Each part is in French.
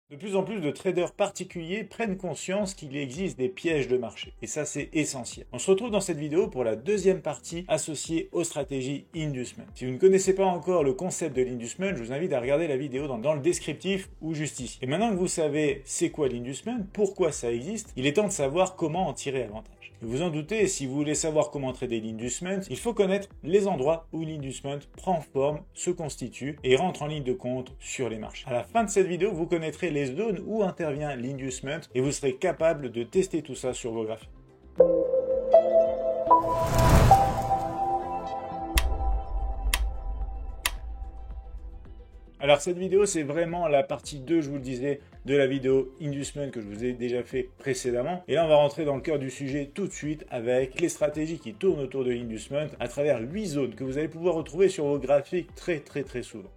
De plus en plus de traders particuliers prennent conscience qu'il existe des pièges de marché. Et ça, c'est essentiel. On se retrouve dans cette vidéo pour la deuxième partie associée aux stratégies inducement. Si vous ne connaissez pas encore le concept de l'inducement, je vous invite à regarder la vidéo dans le descriptif ou juste ici. Et maintenant que vous savez c'est quoi l'inducement, pourquoi ça existe, il est temps de savoir comment en tirer avantage. Et vous en doutez, si vous voulez savoir comment trader l'inducement, il faut connaître les endroits où l'inducement prend forme, se constitue et rentre en ligne de compte sur les marchés. À la fin de cette vidéo, vous connaîtrez les zones où intervient l'inducement et vous serez capable de tester tout ça sur vos graphiques. Alors cette vidéo, c'est vraiment la partie 2, je vous le disais, de la vidéo inducement que je vous ai déjà fait précédemment. Et là, on va rentrer dans le cœur du sujet tout de suite avec les stratégies qui tournent autour de l'inducement à travers 8 zones que vous allez pouvoir retrouver sur vos graphiques très souvent.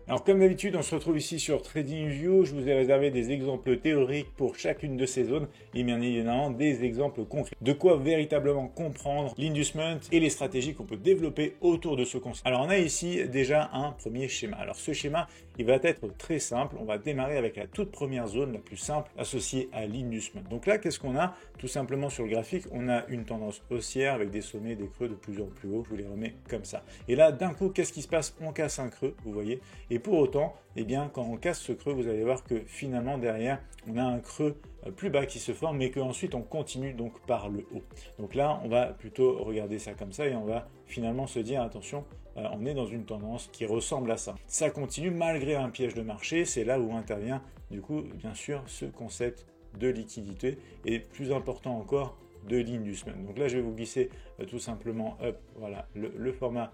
Alors comme d'habitude, on se retrouve ici sur TradingView. Je vous ai réservé des exemples théoriques pour chacune de ces zones et bien évidemment des exemples concrets. De quoi véritablement comprendre l'inducement et les stratégies qu'on peut développer autour de ce concept. Alors on a ici déjà un premier schéma. Alors ce schéma, il va être très simple. On va démarrer avec la toute première zone, la plus simple, associée à l'inducement. Donc là, qu'est-ce qu'on a? Tout simplement sur le graphique, on a une tendance haussière avec des sommets, des creux de plus en plus haut. Je vous les remets comme ça. Et là, d'un coup, qu'est-ce qui se passe? On casse un creux, vous voyez. Et pour autant, eh bien, quand on casse ce creux, vous allez voir que finalement, derrière, on a un creux plus bas qui se forme, mais qu'ensuite, on continue donc par le haut. Donc là, on va plutôt regarder ça comme ça et on va finalement se dire, attention, on est dans une tendance qui ressemble à ça. Ça continue malgré un piège de marché. C'est là où intervient, du coup, bien sûr, ce concept de liquidité et plus important encore, de l'inducement. Donc là, je vais vous glisser tout simplement, voilà, le format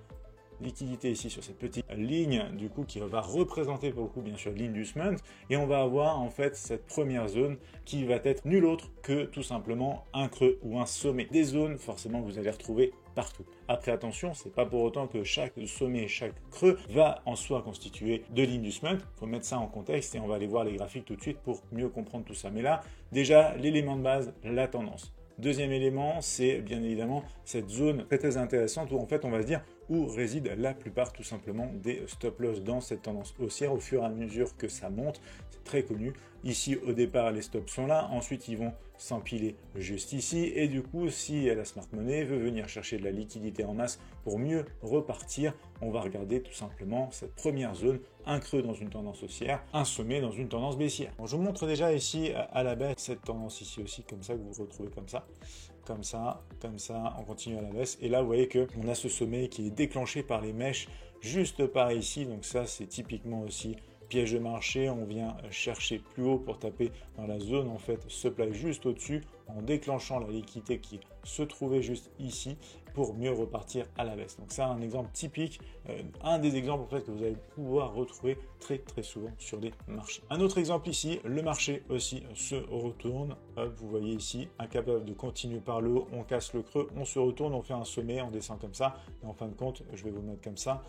liquidité ici sur cette petite ligne du coup qui va représenter pour le coup bien sûr l'inducement et on va avoir en fait cette première zone qui va être nulle autre que tout simplement un creux ou un sommet. Des zones forcément que vous allez retrouver partout. Après attention, c'est pas pour autant que chaque sommet et chaque creux va en soi constituer de l'inducement. Il faut mettre ça en contexte et on va aller voir les graphiques tout de suite pour mieux comprendre tout ça. Mais là, déjà l'élément de base, la tendance. Deuxième élément, c'est bien évidemment cette zone très intéressante où en fait on va se dire où réside la plupart tout simplement des stop loss dans cette tendance haussière au fur et à mesure que ça monte. C'est très connu. Ici au départ les stops sont là, ensuite ils vont s'empiler juste ici et du coup si la smart money veut venir chercher de la liquidité en masse pour mieux repartir, on va regarder tout simplement cette première zone, un creux dans une tendance haussière, un sommet dans une tendance baissière. Bon, je vous montre déjà ici à la baisse cette tendance ici aussi comme ça que vous retrouvez comme ça, on continue à la baisse et là vous voyez que on a ce sommet qui est déclenché par les mèches juste par ici, donc ça c'est typiquement aussi piège de marché, on vient chercher plus haut pour taper dans la zone en fait supply juste au-dessus en déclenchant la liquidité qui se trouvait juste ici pour mieux repartir à la baisse. Donc ça un exemple typique, un des exemples en fait que vous allez pouvoir retrouver très souvent sur les marchés. Un autre exemple ici, le marché aussi se retourne, hop, vous voyez ici, incapable de continuer par le haut, on casse le creux, on se retourne, on fait un sommet, on descend comme ça et en fin de compte, je vais vous mettre comme ça,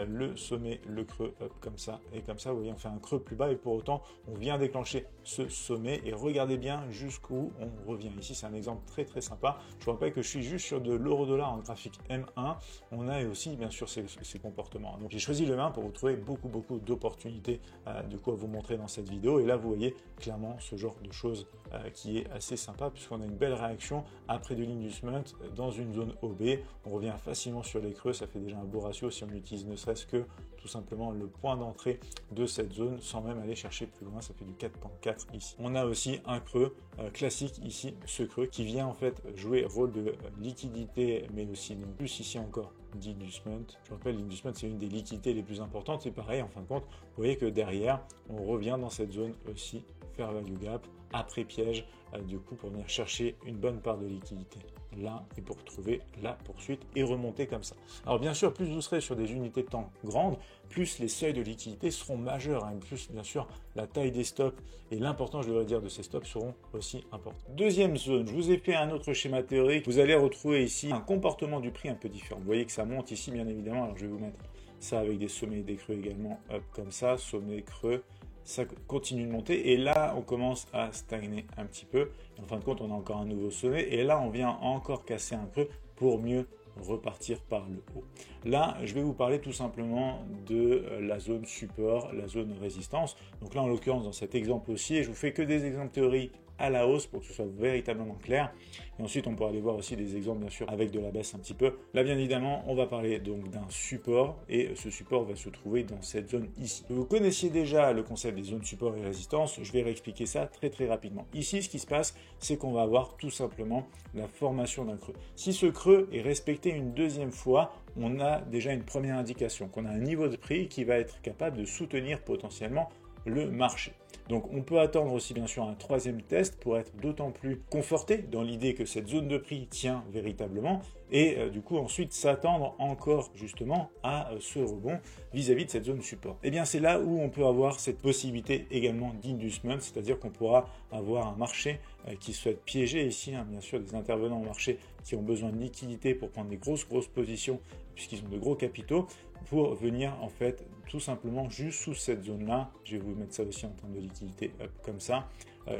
le sommet, le creux, hop, comme ça et comme ça, vous voyez on fait un creux plus bas et pour autant on vient déclencher ce sommet et regardez bien jusqu'où on revient. Ici c'est un exemple très sympa. Je vous rappelle que je suis juste sur de l'euro-dollar en graphique M1. On a aussi bien sûr ces comportements. Donc j'ai choisi le M1 pour vous trouver beaucoup d'opportunités de quoi vous montrer dans cette vidéo. Et là vous voyez clairement ce genre de choses qui est assez sympa puisqu'on a une belle réaction après de l'inducement dans une zone OB. On revient facilement sur les creux. Ça fait déjà un beau ratio si on utilise ne serait-ce que tout simplement le point d'entrée de cette zone sans même aller chercher plus loin. Ça fait du 4.4 ici. On a aussi un creux classique ici, ce creux qui vient en fait jouer rôle de liquidité mais aussi plus ici encore d'inducement. Je rappelle, l'inducement c'est une des liquidités les plus importantes. C'est pareil en fin de compte, vous voyez que derrière on revient dans cette zone aussi fair value gap après piège du coup pour venir chercher une bonne part de liquidité là et pour trouver la poursuite et remonter comme ça. Alors bien sûr, plus vous serez sur des unités de temps grandes, plus les seuils de liquidité seront majeurs, hein, plus bien sûr la taille des stops et l'importance, je devrais dire, de ces stops seront aussi importants. Deuxième zone, je vous ai fait un autre schéma théorique. Vous allez retrouver ici un comportement du prix un peu différent. Vous voyez que ça monte ici bien évidemment. Alors je vais vous mettre ça avec des sommets et des creux également, hop, comme ça, sommet, creux. Ça continue de monter et là on commence à stagner un petit peu. En fin de compte on a encore un nouveau sommet et là on vient encore casser un creux pour mieux repartir par le haut. Là, je vais vous parler tout simplement de la zone support, la zone résistance. Donc là, en l'occurrence, dans cet exemple aussi, je vous fais que des exemples théoriques à la hausse pour que ce soit véritablement clair. Et ensuite, on pourra aller voir aussi des exemples, bien sûr, avec de la baisse un petit peu. Là, bien évidemment, on va parler donc d'un support et ce support va se trouver dans cette zone ici. Vous connaissiez déjà le concept des zones support et résistance. Je vais réexpliquer ça très rapidement. Ici, ce qui se passe, c'est qu'on va avoir tout simplement la formation d'un creux. Si ce creux est respecté une deuxième fois, on a déjà une première indication qu'on a un niveau de prix qui va être capable de soutenir potentiellement le marché. Donc on peut attendre aussi bien sûr un troisième test pour être d'autant plus conforté dans l'idée que cette zone de prix tient véritablement et du coup ensuite s'attendre encore justement à ce rebond vis-à-vis de cette zone support. Et bien c'est là où on peut avoir cette possibilité également d'inducement, c'est-à-dire qu'on pourra avoir un marché qui souhaite piéger ici, bien sûr des intervenants au marché qui ont besoin de liquidité pour prendre des grosses positions puisqu'ils ont de gros capitaux, pour venir en fait tout simplement juste sous cette zone là, je vais vous mettre ça aussi en termes de liquidité comme ça,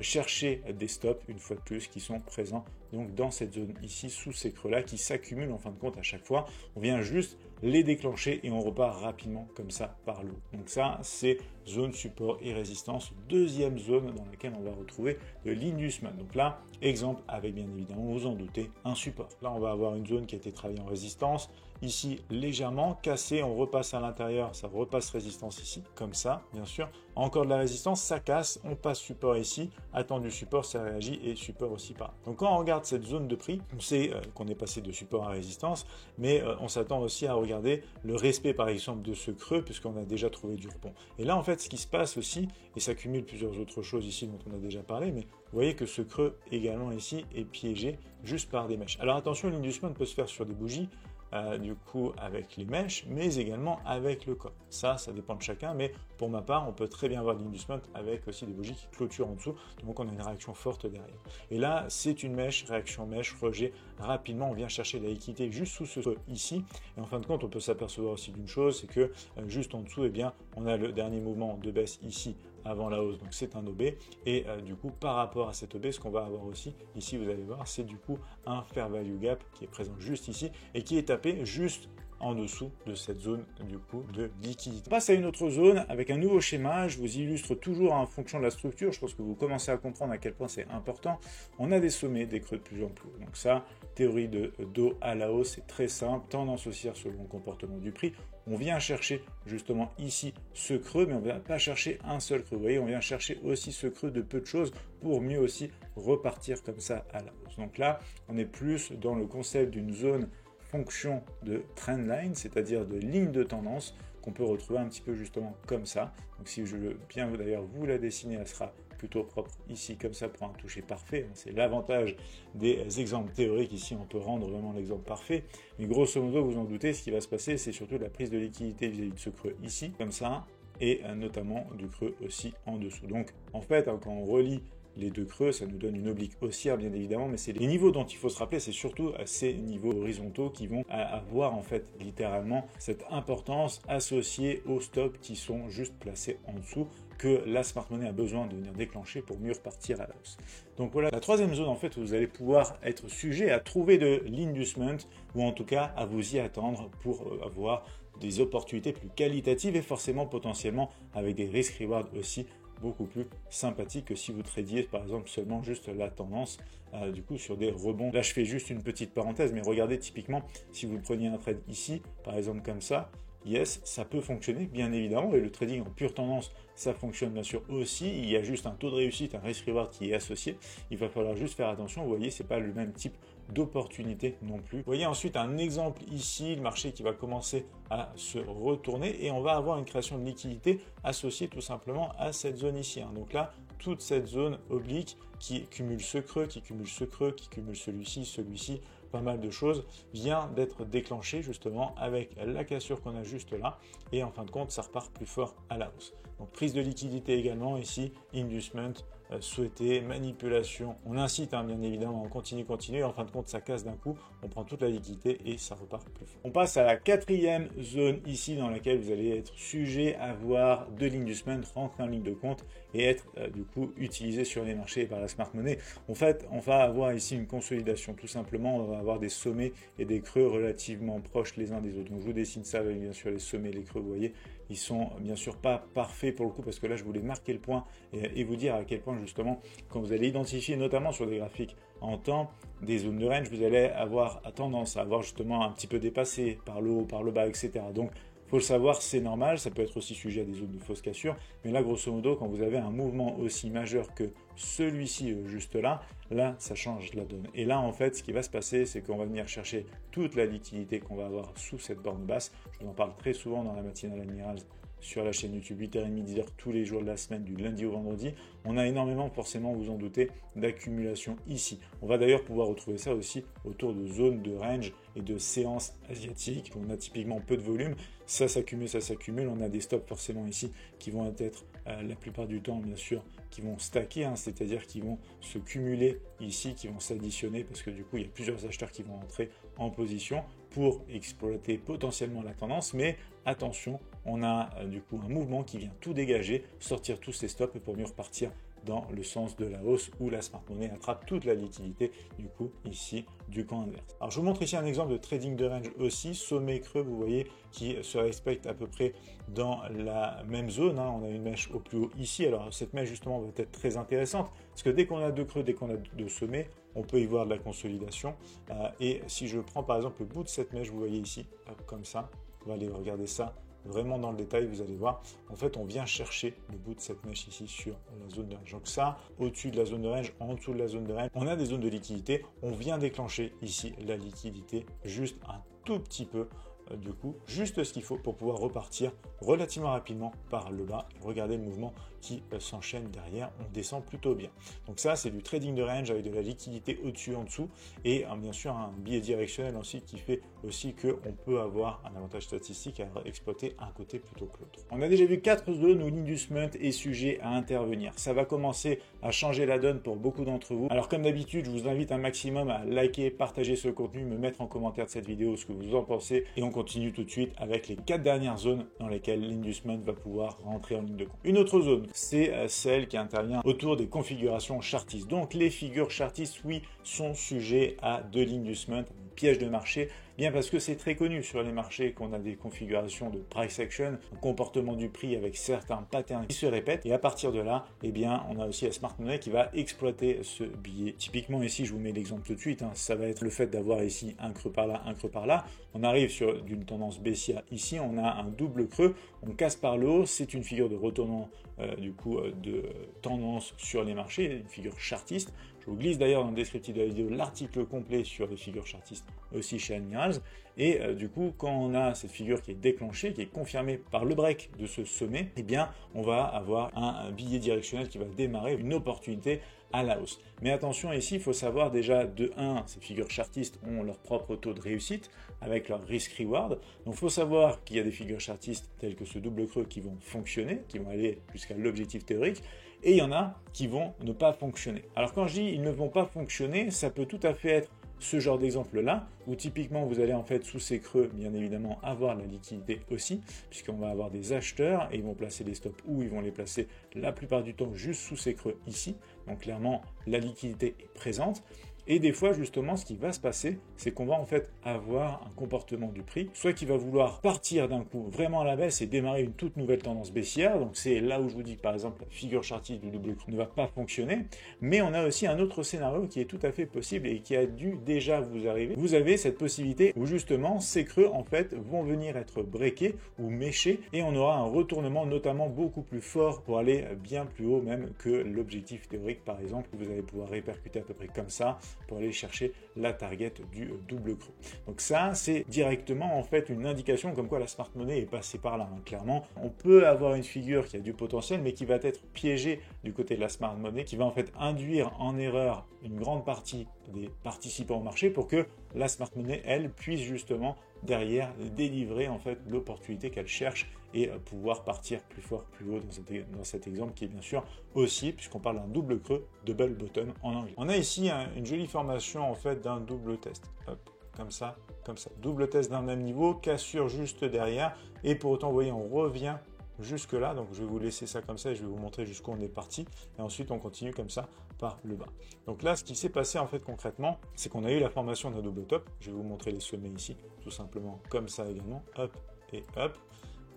chercher des stops une fois de plus qui sont présents donc dans cette zone ici sous ces creux là qui s'accumulent en fin de compte à chaque fois, on vient juste les déclencher et on repart rapidement comme ça par le haut. Donc ça c'est zone support et résistance, deuxième zone dans laquelle on va retrouver de l'inducement. Donc là exemple avec bien évidemment, vous en doutez, un support. Là on va avoir une zone qui a été travaillée en résistance, ici légèrement cassé, on repasse à l'intérieur, ça repasse résistance ici, comme ça, bien sûr. Encore de la résistance, ça casse, on passe support ici, attendu support, ça réagit et support aussi par là. Donc quand on regarde cette zone de prix, on sait qu'on est passé de support à résistance, mais on s'attend aussi à regarder le respect par exemple de ce creux, puisqu'on a déjà trouvé du rebond. Et là en fait, ce qui se passe aussi, et ça cumule plusieurs autres choses ici dont on a déjà parlé, mais vous voyez que ce creux également ici est piégé juste par des mèches. Alors attention, l'inducement peut se faire sur des bougies, du coup avec les mèches, mais également avec le corps. Ça dépend de chacun, mais pour ma part, on peut très bien avoir de l'inducement avec aussi des bougies qui clôturent en dessous, donc on a une réaction forte derrière. Et là, c'est une mèche, réaction mèche, rejet, rapidement on vient chercher la liquidité juste sous ce creux ici, et en fin de compte, on peut s'apercevoir aussi d'une chose, c'est que juste en dessous, eh bien, on a le dernier mouvement de baisse ici, avant la hausse, donc c'est un OB, et du coup par rapport à cet OB, ce qu'on va avoir aussi ici, vous allez voir, c'est du coup un fair value gap qui est présent juste ici et qui est tapé juste en dessous de cette zone du coup de liquidité. On passe à une autre zone avec un nouveau schéma, je vous illustre toujours en fonction de la structure, je pense que vous commencez à comprendre à quel point c'est important. On a des sommets, des creux de plus en plus haut, donc ça, théorie de dos à la hausse, c'est très simple, tendance haussière selon le comportement du prix. On vient chercher justement ici ce creux, mais on ne vient pas chercher un seul creux. Vous voyez, on vient chercher aussi ce creux de peu de choses pour mieux aussi repartir comme ça à la hausse. Donc là, on est plus dans le concept d'une zone fonction de trendline, c'est-à-dire de ligne de tendance qu'on peut retrouver un petit peu justement comme ça. Donc si je veux bien d'ailleurs vous la dessiner, elle sera plutôt propre ici comme ça pour un toucher parfait. C'est l'avantage des exemples théoriques. Ici on peut rendre vraiment l'exemple parfait, mais grosso modo vous en doutez, ce qui va se passer c'est surtout la prise de liquidité vis-à-vis de ce creux ici comme ça, et notamment du creux aussi en dessous. Donc en fait quand on relie les deux creux, ça nous donne une oblique haussière bien évidemment, mais c'est les niveaux dont il faut se rappeler, c'est surtout ces niveaux horizontaux qui vont avoir en fait littéralement cette importance associée aux stops qui sont juste placés en dessous, que la smart money a besoin de venir déclencher pour mieux repartir à la hausse. Donc voilà la troisième zone en fait où vous allez pouvoir être sujet à trouver de l'inducement, ou en tout cas à vous y attendre pour avoir des opportunités plus qualitatives et forcément potentiellement avec des risk reward aussi beaucoup plus sympathique que si vous tradiez par exemple seulement juste la tendance du coup sur des rebonds. Là je fais juste une petite parenthèse, mais regardez typiquement si vous preniez un trade ici par exemple comme ça, yes, ça peut fonctionner bien évidemment, et le trading en pure tendance ça fonctionne bien sûr aussi. Il y a juste un taux de réussite, un risk reward qui est associé, il va falloir juste faire attention. Vous voyez, c'est pas le même type d'opportunité non plus. Vous voyez ensuite un exemple ici, le marché qui va commencer à se retourner et on va avoir une création de liquidité associée tout simplement à cette zone ici. Donc là, toute cette zone oblique qui cumule ce creux, qui cumule ce creux, qui cumule celui-ci, pas mal de choses, vient d'être déclenché justement avec la cassure qu'on a juste là, et en fin de compte ça repart plus fort à la hausse. Donc prise de liquidité également ici, inducement souhaité, manipulation. On incite bien évidemment, on continue, et en fin de compte ça casse d'un coup, on prend toute la liquidité et ça repart plus fort. On passe à la quatrième zone ici dans laquelle vous allez être sujet à voir de l'inducement rentrer en ligne de compte et être du coup utilisé sur les marchés par la smart money. En fait, on va avoir ici une consolidation tout simplement, on va avoir des sommets et des creux relativement proches les uns des autres. Donc je vous dessine ça avec bien sûr les sommets et les creux, vous voyez, ils sont bien sûr pas parfaits pour le coup parce que là je voulais marquer le point et vous dire à quel point justement quand vous allez identifier notamment sur des graphiques en temps des zones de range, vous allez avoir tendance à avoir justement un petit peu dépassé par le haut, par le bas, etc. Donc faut le savoir, c'est normal, ça peut être aussi sujet à des zones de fausse cassure, mais là grosso modo quand vous avez un mouvement aussi majeur que celui-ci juste là, ça change la donne. Et là en fait ce qui va se passer, c'est qu'on va venir chercher toute la liquidité qu'on va avoir sous cette borne basse. Je vous en parle très souvent dans la matinale Admirals sur la chaîne YouTube 8h30, 10h tous les jours de la semaine, du lundi au vendredi. On a énormément, forcément, vous en doutez, d'accumulation ici. On va d'ailleurs pouvoir retrouver ça aussi autour de zones de range et de séances asiatiques. On a typiquement peu de volume, ça s'accumule. On a des stops forcément ici qui vont être la plupart du temps, bien sûr, qui vont stacker, c'est-à-dire qui vont se cumuler ici, qui vont s'additionner parce que du coup, il y a plusieurs acheteurs qui vont entrer en position pour exploiter potentiellement la tendance, mais attention, on a du coup un mouvement qui vient tout dégager, sortir tous ces stops pour mieux repartir dans le sens de la hausse où la smart money attrape toute la liquidité du coup ici du camp inverse. Alors je vous montre ici un exemple de trading de range aussi, sommet creux, vous voyez, qui se respecte à peu près dans la même zone. On a une mèche au plus haut ici. Alors cette mèche justement va être très intéressante parce que dès qu'on a deux creux, dès qu'on a deux sommets, on peut y voir de la consolidation. Et si je prends par exemple le bout de cette mèche, vous voyez ici, comme ça, on va aller regarder ça vraiment dans le détail, vous allez voir, en fait on vient chercher le bout de cette mèche ici sur la zone de range. Donc ça, au-dessus de la zone de range, en dessous de la zone de range, on a des zones de liquidité, on vient déclencher ici la liquidité juste un tout petit peu, du coup, juste ce qu'il faut pour pouvoir repartir relativement rapidement par le bas. Regardez le mouvement qui s'enchaîne derrière, on descend plutôt bien. Donc ça, c'est du trading de range avec de la liquidité au-dessus, en dessous, et bien sûr un biais directionnel aussi qui fait aussi qu'on peut avoir un avantage statistique à exploiter un côté plutôt que l'autre. On a déjà vu 4 zones où l'inducement est sujet à intervenir. Ça va commencer à changer la donne pour beaucoup d'entre vous. Alors comme d'habitude, je vous invite un maximum à liker, partager ce contenu, me mettre en commentaire de cette vidéo ce que vous en pensez, et on continue tout de suite avec les 4 dernières zones dans lesquelles l'inducement va pouvoir rentrer en ligne de compte. Une autre zone, c'est celle qui intervient autour des configurations chartistes. Donc les figures chartistes, oui, sont sujets à de l'inducement, piège de marché, bien parce que c'est très connu sur les marchés qu'on a des configurations de price action, un comportement du prix avec certains patterns qui se répètent, et à partir de là, eh bien, on a aussi la smart money qui va exploiter ce biais. Typiquement ici, je vous mets l'exemple tout de suite, ça va être le fait d'avoir ici un creux par là, un creux par là. On arrive sur d'une tendance baissière ici, on a un double creux, on casse par le haut, c'est une figure de retournement du coup de tendance sur les marchés, une figure chartiste. Je vous glisse d'ailleurs dans le descriptif de la vidéo l'article complet sur les figures chartistes aussi chez Admirals. Et du coup, quand on a cette figure qui est déclenchée, qui est confirmée par le break de ce sommet, eh bien, on va avoir un biais directionnel qui va démarrer, une opportunité à la hausse. Mais attention ici, il faut savoir déjà de 1, ces figures chartistes ont leur propre taux de réussite avec leur risk-reward. Donc il faut savoir qu'il y a des figures chartistes telles que ce double creux qui vont fonctionner, qui vont aller jusqu'à l'objectif théorique, et il y en a qui vont ne pas fonctionner. Alors quand je dis ils ne vont pas fonctionner, ça peut tout à fait être ce genre d'exemple-là, où typiquement vous allez en fait sous ces creux, bien évidemment, avoir la liquidité aussi, puisqu'on va avoir des acheteurs et ils vont placer des stops ou ils vont les placer la plupart du temps juste sous ces creux ici. Donc clairement, la liquidité est présente. Et des fois, justement, ce qui va se passer, c'est qu'on va en fait avoir un comportement du prix, soit qui va vouloir partir d'un coup vraiment à la baisse et démarrer une toute nouvelle tendance baissière. Donc c'est là où je vous dis que par exemple, la figure chartiste du double creux ne va pas fonctionner. Mais on a aussi un autre scénario qui est tout à fait possible et qui a dû déjà vous arriver. Vous avez cette possibilité où justement, ces creux en fait vont venir être breakés ou méchés et on aura un retournement notamment beaucoup plus fort pour aller bien plus haut même que l'objectif théorique par exemple. Vous allez pouvoir répercuter à peu près comme ça pour aller chercher la target du double creux. Donc ça, c'est directement en fait une indication comme quoi la smart money est passée par là. Clairement, on peut avoir une figure qui a du potentiel, mais qui va être piégée du côté de la smart money, qui va en fait induire en erreur une grande partie des participants au marché pour que la smart money, elle, puisse justement derrière délivrer en fait l'opportunité qu'elle cherche et pouvoir partir plus fort, plus haut dans cet exemple qui est bien sûr aussi, puisqu'on parle d'un double creux, double bottom en anglais. On a ici une jolie formation en fait d'un double test. Hop, comme ça, comme ça. Double test d'un même niveau, cassure juste derrière, et pour autant, vous voyez, on revient jusque là, donc je vais vous laisser ça comme ça et je vais vous montrer jusqu'où on est parti, et ensuite on continue comme ça par le bas. Donc là, ce qui s'est passé en fait concrètement, c'est qu'on a eu la formation d'un double top. Je vais vous montrer les sommets ici, tout simplement comme ça également, hop et hop.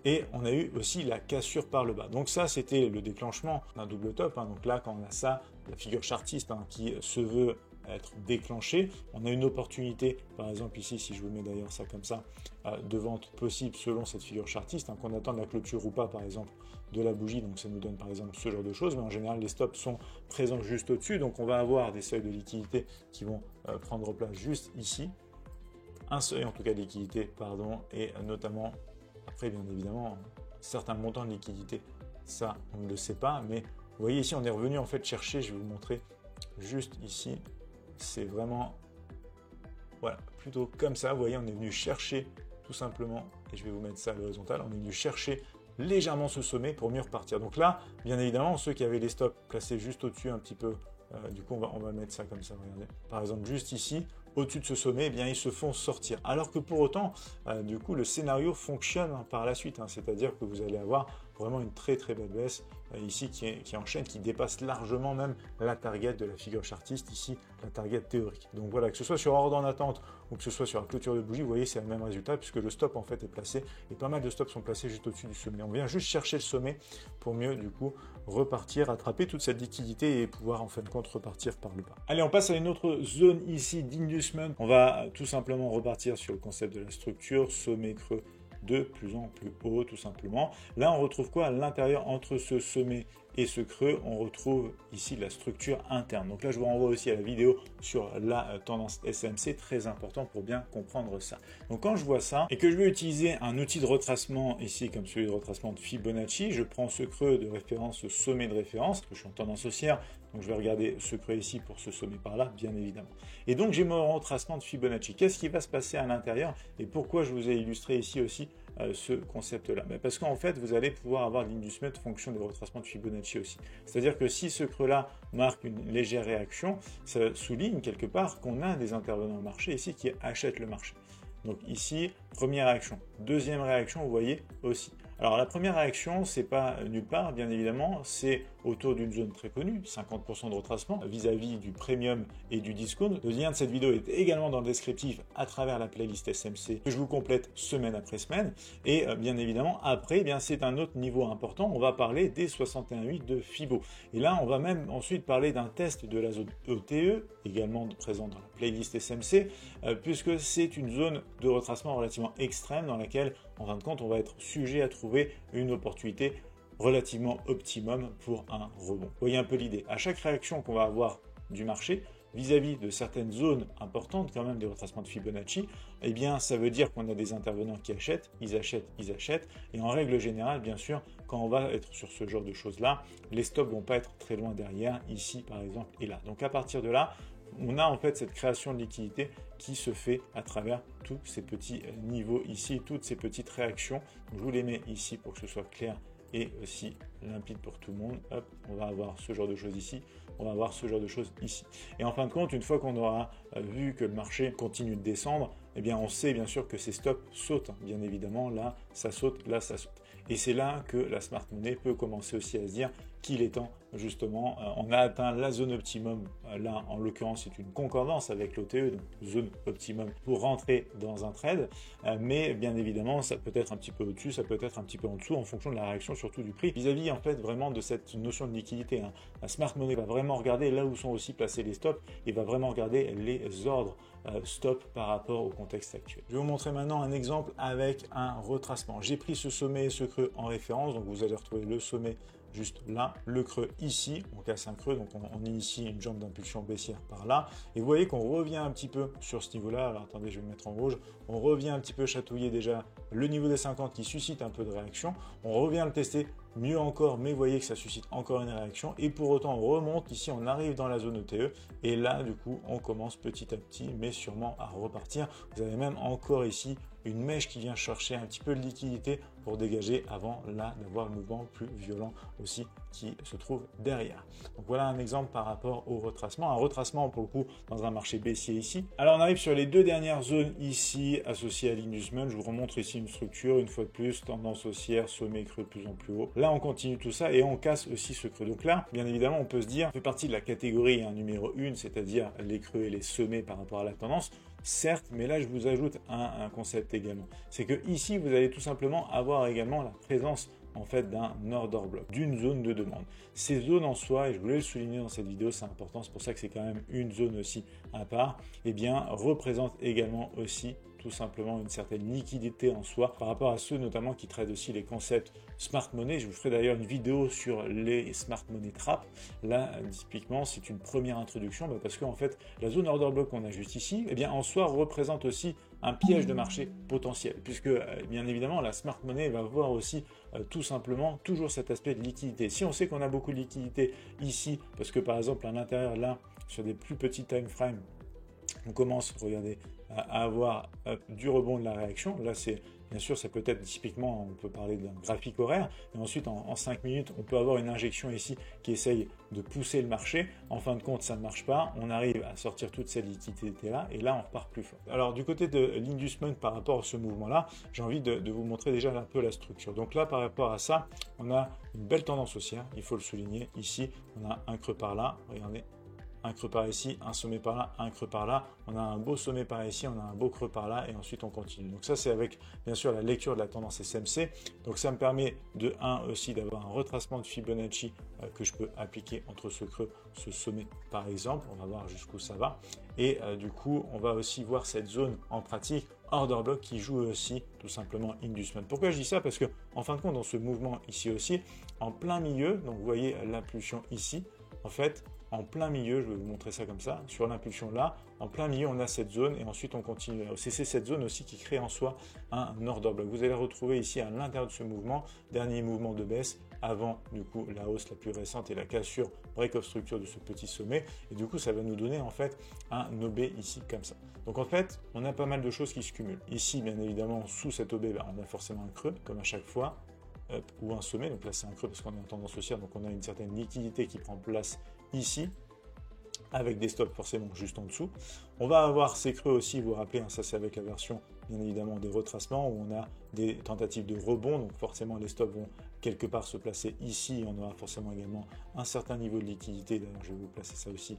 Et on a eu aussi la cassure par le bas. Donc ça, c'était le déclenchement d'un double top. Donc là, quand on a ça, la figure chartiste qui se veut être déclenchée, on a une opportunité, par exemple ici, si je vous mets d'ailleurs ça comme ça, de vente possible selon cette figure chartiste, qu'on attend de la clôture ou pas, par exemple, de la bougie. Donc ça nous donne par exemple ce genre de choses, mais en général, les stops sont présents juste au-dessus. Donc on va avoir des seuils de liquidité qui vont prendre place juste ici. Un seuil en tout cas de liquidité, pardon, et notamment après, bien évidemment, certains montants de liquidité, ça, on ne le sait pas, mais vous voyez ici, on est revenu en fait chercher, je vais vous montrer juste ici, c'est vraiment, voilà, plutôt comme ça, vous voyez, on est venu chercher tout simplement, et je vais vous mettre ça à l'horizontale, on est venu chercher légèrement ce sommet pour mieux repartir. Donc là, bien évidemment, ceux qui avaient les stops placés juste au-dessus un petit peu, du coup, on va mettre ça comme ça, regardez. Par exemple, juste ici, au-dessus de ce sommet, eh bien, ils se font sortir. Alors que pour autant, du coup, le scénario fonctionne par la suite. C'est-à-dire que vous allez avoir vraiment une très très belle baisse ici qui enchaîne, qui dépasse largement même la target de la figure chartiste, ici, la target théorique. Donc voilà, que ce soit sur ordre en attente ou que ce soit sur la clôture de bougie, vous voyez, c'est le même résultat puisque le stop en fait est placé et pas mal de stops sont placés juste au-dessus du sommet. On vient juste chercher le sommet pour mieux du coup repartir, attraper toute cette liquidité et pouvoir en fin de compte repartir par le bas. Allez, on passe à une autre zone ici d'inducement. On va tout simplement repartir sur le concept de la structure, sommet creux de plus en plus haut tout simplement. Là on retrouve quoi à l'intérieur entre ce sommet et ce creux? On retrouve ici la structure interne. Donc là je vous renvoie aussi à la vidéo sur la tendance SMC, très important pour bien comprendre ça. Donc quand je vois ça et que je vais utiliser un outil de retracement ici comme celui de retracement de Fibonacci, je prends ce creux de référence, ce sommet de référence, que je suis en tendance haussière, donc je vais regarder ce creux ici pour ce sommet par là, bien évidemment. Et donc j'ai mon retracement de Fibonacci. Qu'est-ce qui va se passer à l'intérieur et pourquoi je vous ai illustré ici aussi ce concept-là? Parce qu'en fait, vous allez pouvoir avoir l'inducement de fonction des retracements de Fibonacci aussi. C'est-à-dire que si ce creux-là marque une légère réaction, ça souligne quelque part qu'on a des intervenants au marché ici qui achètent le marché. Donc ici, première réaction. Deuxième réaction, vous voyez aussi. Alors la première réaction, c'est pas nulle part, bien évidemment, c'est autour d'une zone très connue, 50% de retracement vis-à-vis du premium et du discount. Le lien de cette vidéo est également dans le descriptif à travers la playlist SMC que je vous complète semaine après semaine. Et bien évidemment, après, c'est un autre niveau important. On va parler des 61,8 de Fibo. Et là, on va même ensuite parler d'un test de la zone ETE, également présent dans la playlist SMC, puisque c'est une zone de retracement relativement extrême dans laquelle, en fin de compte, on va être sujet à trouver une opportunité relativement optimum pour un rebond. Vous voyez un peu l'idée. À chaque réaction qu'on va avoir du marché, vis-à-vis de certaines zones importantes, quand même des retracements de Fibonacci, eh bien, ça veut dire qu'on a des intervenants qui achètent, ils achètent, ils achètent. Et en règle générale, bien sûr, quand on va être sur ce genre de choses-là, les stops vont pas être très loin derrière, ici par exemple, et là. Donc à partir de là, on a en fait cette création de liquidité qui se fait à travers tous ces petits niveaux ici, toutes ces petites réactions. Donc, je vous les mets ici pour que ce soit clair et aussi limpide pour tout le monde. Hop, on va avoir ce genre de choses ici, on va avoir ce genre de choses ici. Et en fin de compte, une fois qu'on aura vu que le marché continue de descendre, eh bien on sait bien sûr que ces stops sautent. Bien évidemment, là ça saute, là ça saute. Et c'est là que la smart money peut commencer aussi à se dire qu'il est temps justement, on a atteint la zone optimum, là en l'occurrence c'est une concordance avec l'OTE, donc zone optimum pour rentrer dans un trade, mais bien évidemment ça peut être un petit peu au-dessus, ça peut être un petit peu en dessous en fonction de la réaction surtout du prix, vis-à-vis en fait vraiment de cette notion de liquidité. La smart money va vraiment regarder là où sont aussi placés les stops et va vraiment regarder les ordres stop par rapport au contexte actuel. Je vais vous montrer maintenant un exemple avec un retracement. J'ai pris ce sommet et ce creux en référence, donc vous allez retrouver le sommet juste là, le creux ici, on casse un creux, donc on initie une jambe d'impulsion baissière par là, et vous voyez qu'on revient un petit peu sur ce niveau-là. Alors attendez, je vais me mettre en rouge, on revient un petit peu chatouiller déjà le niveau des 50 qui suscite un peu de réaction, on revient le tester mieux encore, mais vous voyez que ça suscite encore une réaction, et pour autant on remonte, ici on arrive dans la zone ETE, et là du coup on commence petit à petit, mais sûrement à repartir. Vous avez même encore ici une mèche qui vient chercher un petit peu de liquidité pour dégager avant là d'avoir le mouvement plus violent aussi qui se trouve derrière. Donc voilà un exemple par rapport au retracement. Un retracement pour le coup dans un marché baissier ici. Alors on arrive sur les deux dernières zones ici associées à l'Inducement. Je vous remontre ici une structure, une fois de plus, tendance haussière, sommet creux de plus en plus haut. Là on continue tout ça et on casse aussi ce creux. Donc là, bien évidemment, on peut se dire, ça fait partie de la catégorie numéro 1, c'est-à-dire les creux et les sommets par rapport à la tendance. Certes, mais là je vous ajoute un concept également. C'est que ici vous allez tout simplement avoir également la présence en fait d'un order block, d'une zone de demande. Ces zones en soi, et je voulais le souligner dans cette vidéo, c'est important, c'est pour ça que c'est quand même une zone aussi à part, et bien représentent également aussi tout simplement une certaine liquidité en soi par rapport à ceux notamment qui traitent aussi les concepts smart money. Je vous ferai d'ailleurs une vidéo sur les smart money traps. Là, typiquement, c'est une première introduction parce qu'en fait, la zone order block qu'on a juste ici, eh bien, en soi, représente aussi un piège de marché potentiel puisque, bien évidemment, la smart money va voir aussi tout simplement toujours cet aspect de liquidité. Si on sait qu'on a beaucoup de liquidité ici, parce que par exemple, à l'intérieur, là, sur des plus petits time frames, on commence, regardez, à avoir du rebond de la réaction. Là, c'est bien sûr, ça peut être typiquement, on peut parler d'un graphique horaire. Et ensuite, en 5 minutes, on peut avoir une injection ici qui essaye de pousser le marché. En fin de compte, ça ne marche pas. On arrive à sortir toute cette liquidité-là et là, on repart plus fort. Alors, du côté de l'Inducement par rapport à ce mouvement-là, j'ai envie de vous montrer déjà un peu la structure. Donc là, par rapport à ça, on a une belle tendance haussière. Il faut le souligner. Ici, on a un creux par là. Regardez. Un creux par ici, un sommet par là, un creux par là. On a un beau sommet par ici, on a un beau creux par là et ensuite on continue. Donc ça c'est avec bien sûr la lecture de la tendance SMC. Donc ça me permet de 1 aussi d'avoir un retracement de Fibonacci que je peux appliquer entre ce creux, ce sommet par exemple. On va voir jusqu'où ça va. Et du coup on va aussi voir cette zone en pratique order block qui joue aussi tout simplement Inducement. Pourquoi je dis ça? Parce que en fin de compte dans ce mouvement ici aussi, en plein milieu, donc vous voyez l'impulsion ici, en fait, en plein milieu, je vais vous montrer ça comme ça, sur l'impulsion là, en plein milieu, on a cette zone et ensuite on continue. C'est cette zone aussi qui crée en soi un order block. Vous allez retrouver ici à l'intérieur de ce mouvement, dernier mouvement de baisse avant du coup la hausse la plus récente et la cassure break-off structure de ce petit sommet. Et du coup, ça va nous donner en fait un OB ici comme ça. Donc en fait, on a pas mal de choses qui se cumulent. Ici, bien évidemment, sous cet OB, on a forcément un creux comme à chaque fois. Ou un sommet, donc là c'est un creux parce qu'on est en tendance haussière, donc on a une certaine liquidité qui prend place ici, avec des stops forcément juste en dessous. On va avoir ces creux aussi, vous vous rappelez, ça c'est avec la version bien évidemment des retracements, où on a des tentatives de rebond, donc forcément les stops vont quelque part se placer ici, on aura forcément également un certain niveau de liquidité, d'ailleurs je vais vous placer ça aussi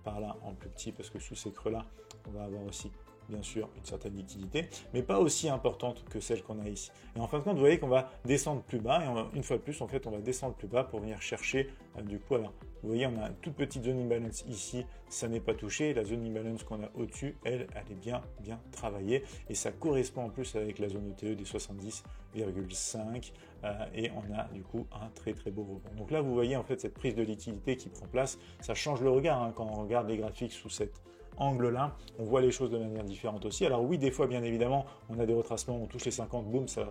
par là en plus petit, parce que sous ces creux là, on va avoir aussi bien sûr une certaine liquidité, mais pas aussi importante que celle qu'on a ici. Et en fin de compte, vous voyez qu'on va descendre plus bas, et une fois de plus, en fait, on va descendre plus bas pour venir chercher du coup. Alors, vous voyez, on a une toute petite zone imbalance ici, ça n'est pas touché. La zone imbalance qu'on a au-dessus, elle est bien travaillée, et ça correspond en plus avec la zone ETE des 70,5, et on a du coup un très beau rebond. Donc là, vous voyez en fait cette prise de liquidité qui prend place. Ça change le regard hein, quand on regarde les graphiques sous cet angle-là, on voit les choses de manière différente aussi. Alors oui, des fois, bien évidemment, on a des retracements, on touche les 50, boum, ça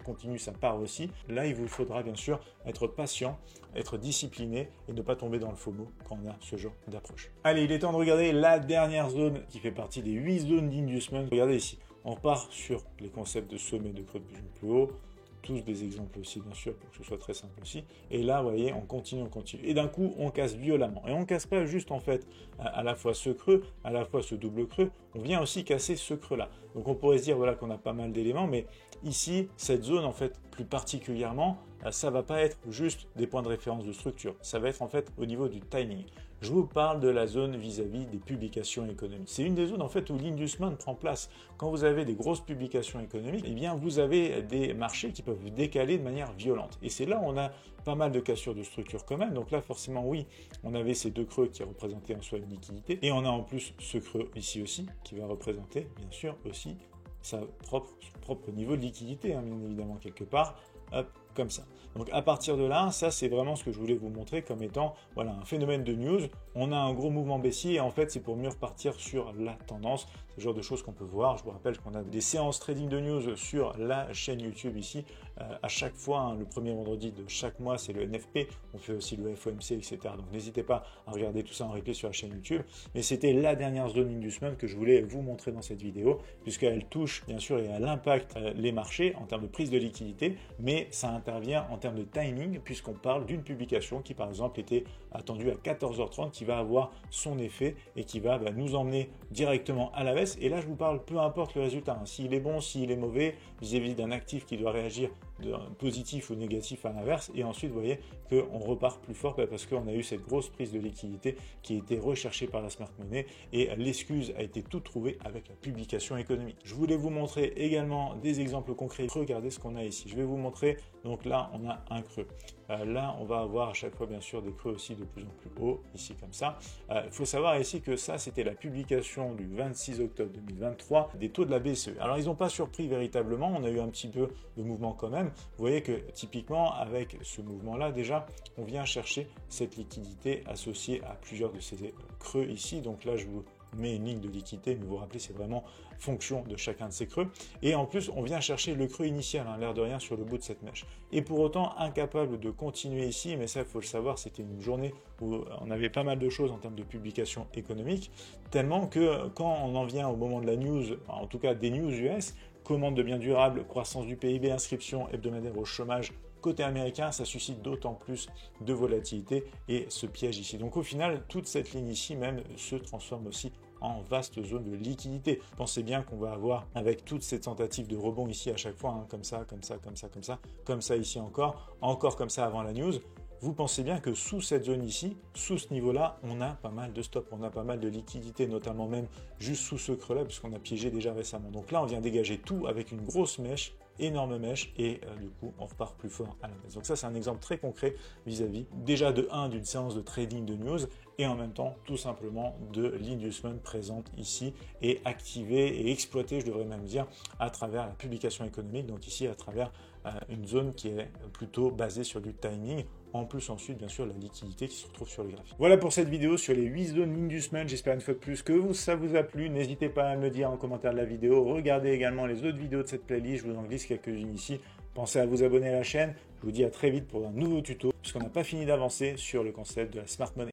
continue, ça part aussi. Là, il vous faudra bien sûr être patient, être discipliné et ne pas tomber dans le FOMO quand on a ce genre d'approche. Allez, il est temps de regarder la dernière zone qui fait partie des 8 zones d'Inducement. Regardez ici, on part sur les concepts de sommet, de creux de plus haut, tous des exemples aussi bien sûr pour que ce soit très simple aussi, et là vous voyez on continue, et d'un coup on casse violemment, et on casse pas juste en fait à la fois ce creux, à la fois ce double creux, on vient aussi casser ce creux là. Donc on pourrait se dire voilà qu'on a pas mal d'éléments, mais ici cette zone en fait plus particulièrement, ça va pas être juste des points de référence de structure, ça va être en fait au niveau du timing. Je vous parle de la zone vis-à-vis des publications économiques. C'est une des zones en fait où l'Inducement prend place. Quand vous avez des grosses publications économiques, eh bien vous avez des marchés qui peuvent décaler de manière violente. Et c'est là où on a pas mal de cassures de structure quand même. Donc là forcément oui, on avait ces deux creux qui représentaient en soi une liquidité. Et on a en plus ce creux ici aussi qui va représenter bien sûr aussi son propre niveau de liquidité, hein, bien évidemment quelque part. Hop, comme ça. Donc à partir de là, ça c'est vraiment ce que je voulais vous montrer comme étant voilà un phénomène de news. On a un gros mouvement baissier et en fait c'est pour mieux repartir sur la tendance. ce genre de choses qu'on peut voir. Je vous rappelle qu'on a des séances trading de news sur la chaîne YouTube ici. À chaque fois, hein, le premier vendredi de chaque mois, c'est le NFP. On fait aussi le FOMC, etc. Donc n'hésitez pas à regarder tout ça en replay sur la chaîne YouTube. Mais c'était la dernière zone Inducement que je voulais vous montrer dans cette vidéo, puisqu'elle touche bien sûr et elle impacte les marchés en termes de prise de liquidité, mais ça intervient en termes de timing, puisqu'on parle d'une publication qui par exemple était attendue à 14h30, qui va avoir son effet et qui va nous emmener directement à la baisse. Et là je vous parle peu importe le résultat, hein. S'il est bon, s'il est mauvais, vis-à-vis d'un actif qui doit réagir de positif ou négatif à l'inverse, et ensuite vous voyez qu'on repart plus fort parce qu'on a eu cette grosse prise de liquidité qui a été recherchée par la smart money, et l'excuse a été toute trouvée avec la publication économique. Je voulais vous montrer également des exemples concrets. Regardez ce qu'on a ici. Je vais vous montrer, donc là on a un creux. Là on va avoir à chaque fois bien sûr des creux aussi de plus en plus haut, ici comme ça. Il faut savoir ici que ça c'était la publication du 26 octobre 2023 des taux de la BCE. Alors ils n'ont pas surpris véritablement, on a eu un petit peu de mouvement quand même. Vous voyez que typiquement avec ce mouvement là déjà on vient chercher cette liquidité associée à plusieurs de ces creux ici. Donc là je vous mets une ligne de liquidité, mais vous vous rappelez c'est vraiment fonction de chacun de ces creux, et en plus on vient chercher le creux initial, hein, l'air de rien, sur le bout de cette mèche, et pour autant incapable de continuer ici. Mais ça il faut le savoir, c'était une journée où on avait pas mal de choses en termes de publication économique, tellement que quand on en vient au moment de la news, en tout cas des news US, commande de biens durables, croissance du PIB, inscription hebdomadaire au chômage côté américain, ça suscite d'autant plus de volatilité et se piège ici. Donc au final, toute cette ligne ici même se transforme aussi en vaste zone de liquidité. Pensez bien qu'on va avoir, avec toutes ces tentatives de rebond ici à chaque fois, hein, comme ça, comme ça, comme ça, comme ça, comme ça ici encore comme ça avant la news. Vous pensez bien que sous cette zone ici, sous ce niveau-là, on a pas mal de stops, on a pas mal de liquidités, notamment même juste sous ce creux-là, puisqu'on a piégé déjà récemment. Donc là, on vient dégager tout avec une grosse mèche, énorme mèche, et du coup, on repart plus fort à la baisse. Donc ça, c'est un exemple très concret vis-à-vis déjà d'une séance de trading de news, et en même temps, tout simplement, de l'inducement présente ici, et activée et exploitée, je devrais même dire, à travers la publication économique, donc ici, à travers une zone qui est plutôt basée sur du timing, en plus ensuite bien sûr la liquidité qui se retrouve sur les graphiques. Voilà pour cette vidéo sur les 8 zones inducement. J'espère une fois de plus que ça vous a plu. N'hésitez pas à me le dire en commentaire de la vidéo. Regardez également les autres vidéos de cette playlist, je vous en glisse quelques-unes ici. Pensez à vous abonner à la chaîne. Je vous dis à très vite pour un nouveau tuto, puisqu'on n'a pas fini d'avancer sur le concept de la smart money.